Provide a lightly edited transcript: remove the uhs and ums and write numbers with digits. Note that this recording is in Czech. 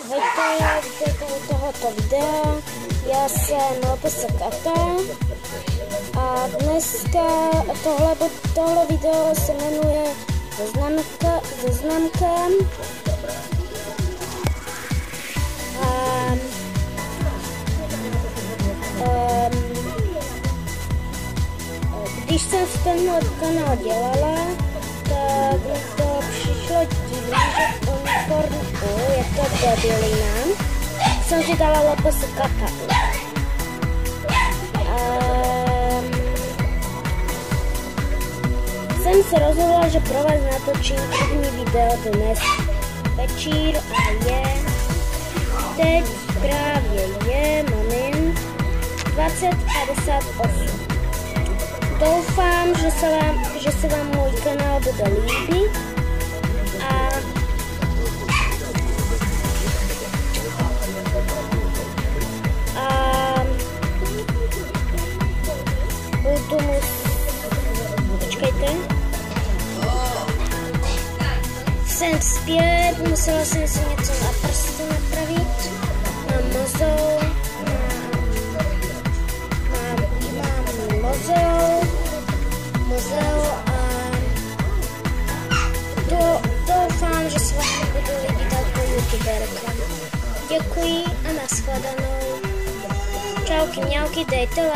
Ahojte, vítejte u tohoto videa. Já jsem LPS Kata a dneska tohle video se jmenuje Seznamka. Když jsem v tenhle kanál dělala, tak mi to přišlo divný, že uniformu je to debilina. Jsem si dala LPS Kata. Jsem se rozhodla, že pro vás natočím první video dnes večír a teď právě je moment 20:58. Doufám, že se vám můj kanál bude líbit a budu počkejte. Jsem zpět, musela jsem si něco na prstu napravit, mám mozol, a doufám, že se vám budu líbit jako youtuberka. Děkuji a nashledanou. Čauky, mňauky, dejte like.